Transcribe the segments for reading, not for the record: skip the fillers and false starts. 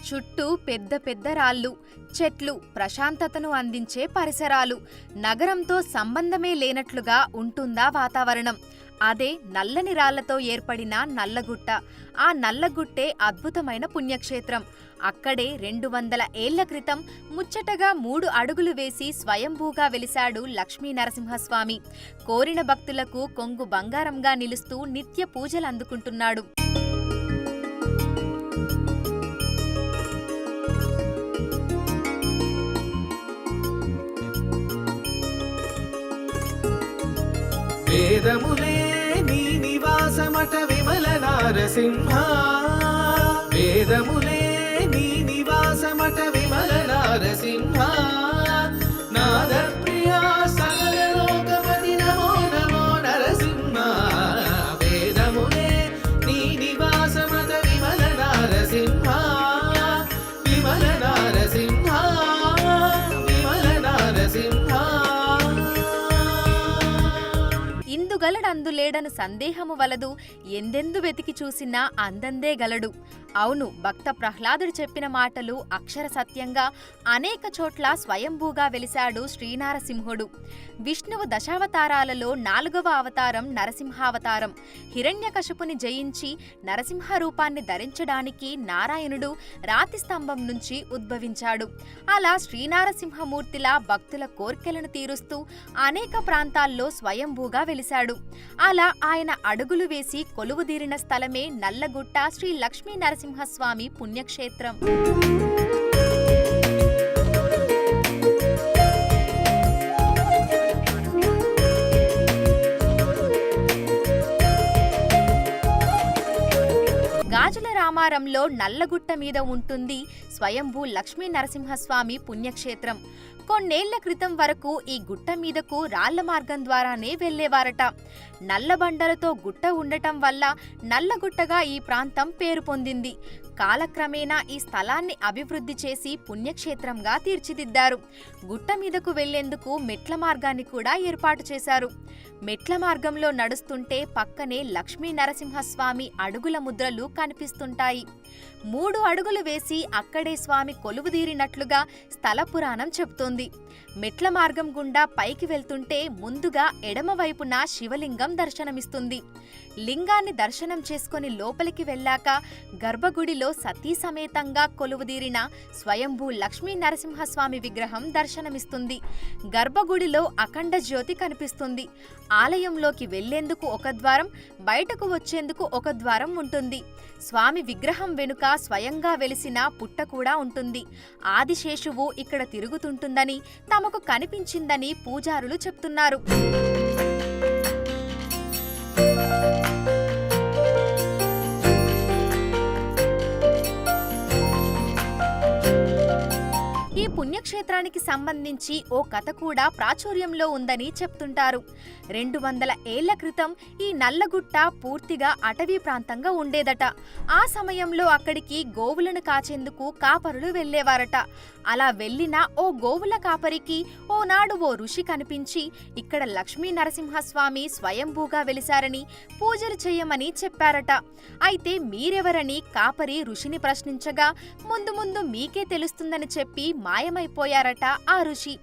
చుట్టూ పెద్ద పెద్ద రాళ్ళు, చెట్లు, ప్రశాంతతను అందించే పరిసరాలు. నగరంతో సంబంధమే లేనట్లుగా ఉంటుందా వాతావరణం. అదే నల్లని రాళ్లతో ఏర్పడిన నల్లగుట్ట. ఆ నల్లగుట్టే అద్భుతమైన పుణ్యక్షేత్రం. అక్కడే 200 ఏళ్ల క్రితం ముచ్చటగా 3 అడుగులు వేసి స్వయంభూగా వెలిశాడు లక్ష్మీ నరసింహస్వామి. కోరిన భక్తులకు కొంగు బంగారంగా నిలుస్తూ నిత్య పూజలందుకుంటున్నాడు. వేదములే నీ నివాసమట విమల నారసింహ, వేదములే నీ నివాసమట విమల నారసింహ, నాద ప్రియా సకల లోకపతి నమో నమో నరసింహ, వేదములే నీ నివాసమట విమల నారసింహ, విమల నారసింహ, విమల నారసింహ. ఇందుగలడందులేడను సందేహము వలదు, ఎందెందు వెతికి చూసినా అందందే గలడు. అవును, భక్త ప్రహ్లాదుడు చెప్పిన మాటలు అక్షర సత్యంగా అనేక చోట్ల స్వయంభూగా వెలిశాడు శ్రీనారసింహుడు. విష్ణువు దశావతారాలలో 4వ అవతారం నరసింహావతారం. హిరణ్యకశపుని జయించి నరసింహ రూపాన్ని ధరించడానికి నారాయణుడు రాతి స్తంభం నుంచి ఉద్భవించాడు. అలా శ్రీనారసింహమూర్తిలా భక్తుల కోర్కెలను తీరుస్తూ అనేక ప్రాంతాల్లో స్వయంభూగా వెలిశాడు. అలా ఆయన అడుగులు వేసి కొలువుదీరిన స్థలమే నల్లగుట్ట శ్రీ లక్ష్మీ నరసింహస్వామి పుణ్యక్షేత్రం. గాజుల రామారంలో నల్లగుట్ట మీద ఉంటుంది స్వయంభూ లక్ష్మీ నరసింహస్వామి పుణ్యక్షేత్రం. కొన్నేళ్ల క్రితం వరకు ఈ గుట్ట మీదకు రాళ్ల మార్గం ద్వారానే వెళ్లేవారట. నల్లబండలతో గుట్ట ఉండటం వల్ల నల్లగుట్టగా ఈ ప్రాంతం పేరు పొందింది. కాలక్రమేణా ఈ స్థలాన్ని అభివృద్ధి చేసి పుణ్యక్షేత్రంగా తీర్చిదిద్దారు. గుట్ట మీదకు వెళ్లేందుకు మెట్ల మార్గాన్ని కూడా ఏర్పాటు చేశారు. మెట్ల మార్గంలో నడుస్తుంటే పక్కనే లక్ష్మీ నరసింహస్వామి అడుగుల ముద్రలు కనిపిస్తుంటాయి. 3 అడుగులు వేసి అక్కడే స్వామి కొలువుదీరినట్లుగా స్థల పురాణం చెప్తోంది. మెట్ల మార్గం గుండా పైకి వెళ్తుంటే ముందుగా ఎడమవైపున శివలింగం దర్శనమిస్తుంది. లింగాన్ని దర్శనం చేసుకుని లోపలికి వెళ్ళాక గర్భగుడిలో సతీ సమేతంగా కొలువుదీరిన స్వయంభూ లక్ష్మీ నరసింహస్వామి విగ్రహం దర్శనమిస్తుంది. గర్భగుడిలో అఖండ జ్యోతి కనిపిస్తుంది. ఆలయంలోకి వెళ్లేందుకు ఒక ద్వారం, బయటకు వచ్చేందుకు ఒక ద్వారం ఉంటుంది. స్వామి విగ్రహం వెనుక స్వయంగా వెలిసిన పుట్ట కూడా ఉంటుంది. ఆదిశేషువు ఇక్కడ తిరుగుతుంటుందని తమకు కనిపించిందని పూజారులు చెప్తున్నారు. ఈ పుణ్యక్షేత్రానికి సంబంధించి ఓ కథ కూడా ప్రాచుర్యంలో ఉందని చెప్తుంటారు. 200 ఏళ్ల క్రితం ఈ నల్లగుట్ట పూర్తిగా అటవీ ప్రాంతంగా ఉండేదట. ఆ సమయంలో అక్కడికి గోవులను కాచేందుకు కాపరులు వెళ్లేవారట. అలా వెళ్లిన ఓ గోవుల కాపరికి ఓనాడు ఓ ఋషి కనిపించి ఇక్కడ లక్ష్మీ నరసింహస్వామి స్వయంభూగా వెలిశారని పూజలు చేయమని చెప్పారట. అయితే మీరెవరని కాపరి ఋషిని ప్రశ్నించగా ముందు ముందు మీకే తెలుస్తుందని చెప్పి మాయమైపోయారట ఆ ఋషి.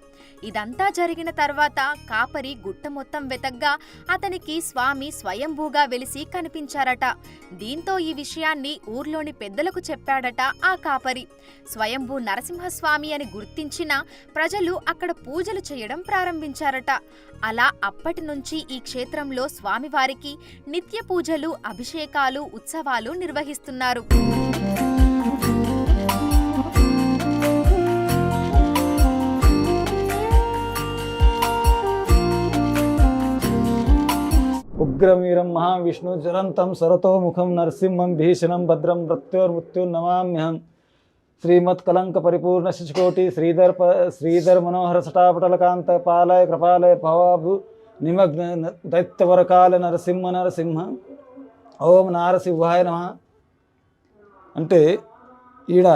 ఇదంతా జరిగిన తర్వాత కాపరి గుట్ట మొత్తం వెతగ్గా అతనికి స్వామి స్వయంభూగా వెలిసి కనిపించారట. దీంతో ఈ విషయాన్ని ఊర్లోని పెద్దలకు చెప్పాడట ఆ కాపరి. స్వయంభూ నరసింహస్వామి అని గుర్తించిన ప్రజలు అక్కడ పూజలు చేయడం ప్రారంభించారట. అలా అప్పటి నుంచి ఈ క్షేత్రంలో స్వామివారికి నిత్య పూజలు, అభిషేకాలు, ఉత్సవాలు నిర్వహిస్తున్నారు. ఉగ్రవీరం మహావిష్ణు జ్వలంతం సరతోముఖం నరసింహం భీషణం భద్రం మృత్యుర్నమామ్యహం. శ్రీమత్కలంక పరిపూర్ణ శిశుకోటి శ్రీధర్ మనోహర సటాపటలకాంత పాలయ కృపాలయ భవాభు నిమగ్న దైత్యవరకాల నరసింహ. ఓం నారసింహాయ నమః. అంటే ఈడ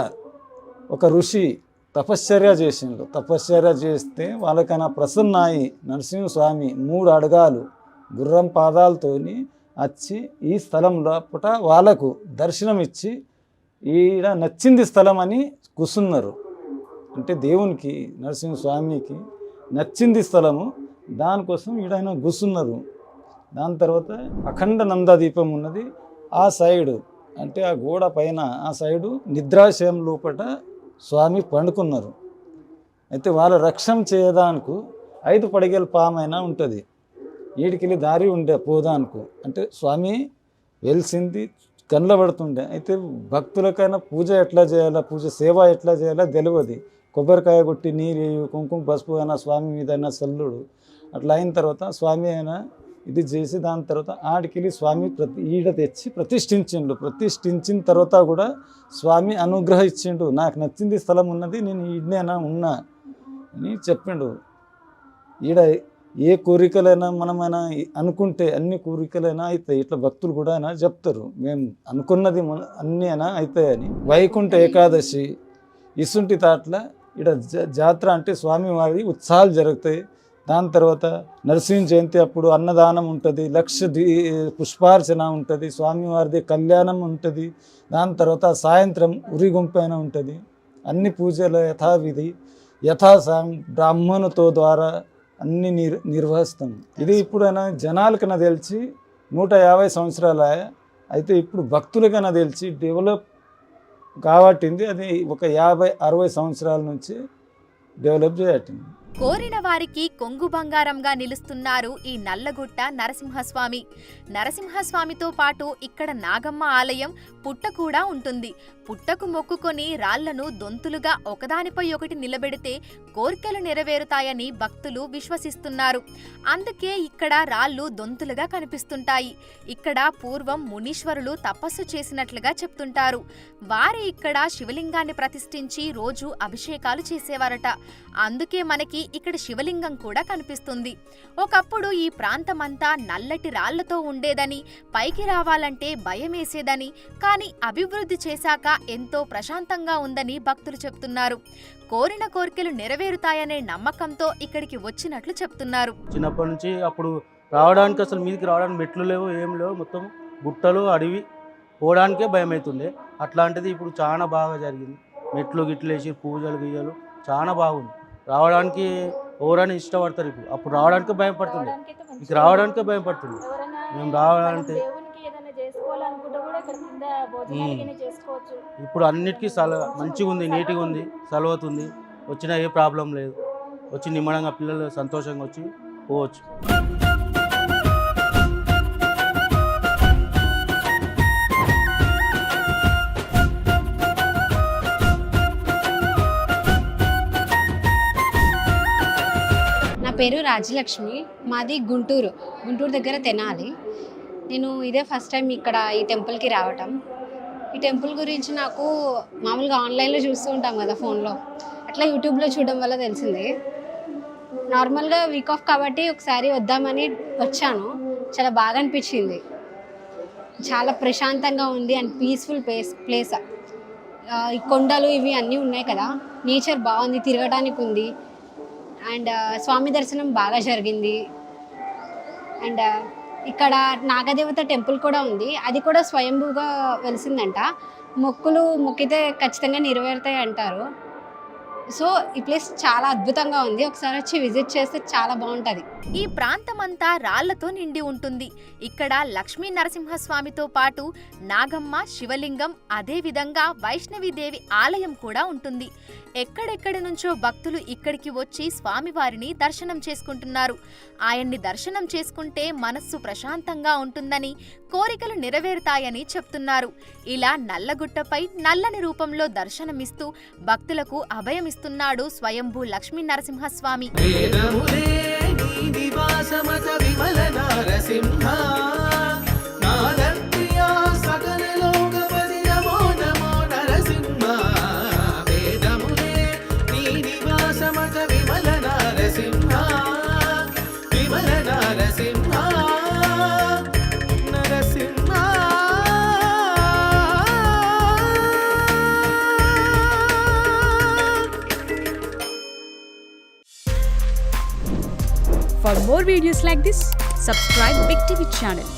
ఒక ఋషి తపశ్చర్య చేసిండు. తపశ్చర్య చేస్తే వాళ్ళకైనా ప్రసన్నాయి నరసింహస్వామి 3 అడుగాలు గుర్రం పాదాలతోని వచ్చి ఈ స్థలంలో పుట వాళ్ళకు దర్శనం ఇచ్చి ఈడ నచ్చింది స్థలం అని కూర్చున్నారు. అంటే దేవునికి నరసింహస్వామికి నచ్చింది స్థలము, దానికోసం ఈడ ఆయన కూర్చున్నారు. దాని తర్వాత అఖండ నందాదీపం ఉన్నది ఆ సైడు, అంటే ఆ గోడ పైన ఆ సైడు నిద్రాశయం లోపల స్వామి పండుకున్నారు. అయితే వాళ్ళ రక్షణ చేయడానికి 5 పడిగల పామైనా ఉంటుంది, ఈడికెళ్ళి దారి ఉండే పోదానికి. అంటే స్వామి వెలిసింది కనబడుతుండే. అయితే భక్తులకైనా పూజ ఎట్లా చేయాలా, పూజ సేవ ఎట్లా చేయాలా తెలియదు. కొబ్బరికాయ కొట్టి నీరు కుంకుమ పసుపు అయినా స్వామి మీద అయినా చల్లుడు. అట్లా అయిన తర్వాత స్వామి అయినా ఇది చేసి దాని తర్వాత ఆడికెళ్ళి స్వామి ఈడ తెచ్చి ప్రతిష్ఠించిండు. ప్రతిష్ఠించిన తర్వాత కూడా స్వామి అనుగ్రహించిండు. నాకు నచ్చింది స్థలం ఉన్నది, నేను ఈడనేనా ఉన్నా అని చెప్పిండు. ఈడ ఏ కోరికలైనా మనమైనా అనుకుంటే అన్ని కోరికలైనా అవుతాయి. ఇట్లా భక్తులు కూడా అయినా చెప్తారు, మేము అనుకున్నది అన్నీ అయినా అవుతాయని. వైకుంఠ ఏకాదశి ఇసుంటి తాట్ల ఇక్కడ జాతర అంటే స్వామివారి ఉత్సవాలు జరుగుతాయి. దాని తర్వాత నరసింహ జయంతి అప్పుడు అన్నదానం ఉంటుంది, పుష్పార్చన ఉంటుంది, స్వామివారిది కళ్యాణం ఉంటుంది. దాని తర్వాత సాయంత్రం ఉరిగుంపైన ఉంటుంది. అన్ని పూజలు యథావిధి బ్రాహ్మణుతో ద్వారా అన్ని నిర్వహిస్తాం. ఇది ఇప్పుడైనా జనాలకైనా తెలిసి 150 సంవత్సరాల, అయితే ఇప్పుడు భక్తులకైనా తెలిసి డెవలప్ కాబట్టింది. అది ఒక 50-60 సంవత్సరాల నుంచి డెవలప్ చేయట్టింది. కోరిన వారికి కొంగు బంగారంగా నిలుస్తున్నారు ఈ నల్లగుట్ట నరసింహస్వామి. నరసింహస్వామితో పాటు ఇక్కడ నాగమ్మ ఆలయం, పుట్ట కూడా ఉంటుంది. పుట్టకు మొక్కుకొని రాళ్లను దొంతులుగా ఒకదానిపై ఒకటి నిలబెడితే కోర్కెలు నెరవేరుతాయని భక్తులు విశ్వసిస్తున్నారు. అందుకే ఇక్కడ రాళ్లు దొంతులుగా కనిపిస్తుంటాయి. ఇక్కడ పూర్వం మునీశ్వరులు తపస్సు చేసినట్లుగా చెప్తుంటారు. వారే ఇక్కడ శివలింగాన్ని ప్రతిష్ఠించి రోజు అభిషేకాలు చేసేవారట. అందుకే మనకి ఇక్కడ శివలింగం కూడా కనిపిస్తుంది. ఒకప్పుడు ఈ ప్రాంతమంతా నల్లటి రాళ్లతో ఉండేదని, పైకి రావాలంటే భయమేసేదని, కానీ అభివృద్ధి చేశాక ఎంతో ప్రశాంతంగా ఉందని భక్తులు చెప్తున్నారు. కోరిన కోరికలు నెరవేరుతాయనే నమ్మకంతో ఇక్కడికి వచ్చినట్లు చెప్తున్నారు. చిన్నప్పటి నుంచి అప్పుడు రావడానికి అసలు మీదికి రావడానికి మెట్లు లేవు, ఏం లేవు, మొత్తం గుట్టలు అడవి, పోవడానికే భయం అవుతుండే. అట్లాంటిది ఇప్పుడు చాలా బాగా జరిగింది. మెట్లు గిట్లు వేసి పూజలు గీయలు చాలా బాగుంది. రావడానికి ఎవరైనా ఇష్టపడతారు. ఇప్పుడు అప్పుడు రావడానికి భయపడుతుంది, ఇక రావడానికే భయపడుతుంది. మేము రావాలంటే ఇప్పుడు అన్నిటికీ మంచిగా ఉంది, నీట్గా ఉంది, సలవుతుంది. వచ్చినా ఏ ప్రాబ్లం లేదు. వచ్చి నిమ్మడంగా పిల్లలు సంతోషంగా వచ్చి పోవచ్చు. పేరు రాజ్యలక్ష్మి, మాది గుంటూరు దగ్గర తెనాలి. నేను ఇదే ఫస్ట్ టైం ఇక్కడ ఈ టెంపుల్కి రావటం. ఈ టెంపుల్ గురించి నాకు మామూలుగా ఆన్లైన్లో చూస్తూ ఉంటాం కదా ఫోన్లో, అట్లా యూట్యూబ్లో చూడడం వల్ల తెలిసింది. నార్మల్గా వీక్ ఆఫ్ కాబట్టి ఒకసారి వద్దామని వచ్చాను. చాలా బాగా అనిపించింది, చాలా ప్రశాంతంగా ఉంది అండ్ పీస్ఫుల్ ప్లేస్. ఈ కొండలు ఇవి అన్నీ ఉన్నాయి కదా, నేచర్ బాగుంది, తిరగడానికి ఉంది. అండ్ స్వామి దర్శనం బాగా జరిగింది. అండ్ ఇక్కడ నాగదేవత టెంపుల్ కూడా ఉంది, అది కూడా స్వయంభూగా వెలిసిందంట. మొక్కులు మొక్కితే ఖచ్చితంగా నెరవేరుతాయి అంటారు. సో ఈ ప్లేస్ చాలా అద్భుతంగా ఉంది, ఒకసారి వచ్చి విజిట్ చేస్తే చాలా బాగుంటుంది. ఈ ప్రాంతమంతా రాళ్లతో నిండి ఉంటుంది. ఇక్కడ లక్ష్మీ నరసింహస్వామితో పాటు నాగమ్మ, శివలింగం, అదే విధంగా వైష్ణవీదేవి ఆలయం కూడా ఉంటుంది. ఎక్కడెక్కడి నుంచో భక్తులు ఇక్కడికి వచ్చి స్వామివారిని దర్శనం చేసుకుంటున్నారు. ఆయన్ని దర్శనం చేసుకుంటే మనస్సు ప్రశాంతంగా ఉంటుందని, కోరికలు నెరవేరుతాయని చెప్తున్నారు. ఇలా నల్లగుట్టపై నల్లని రూపంలో దర్శనమిస్తూ భక్తులకు అభయమిస్తున్నాడు స్వయంభూ Lakshmi Narasimhaswamy. For more videos like this, subscribe Big TV channel.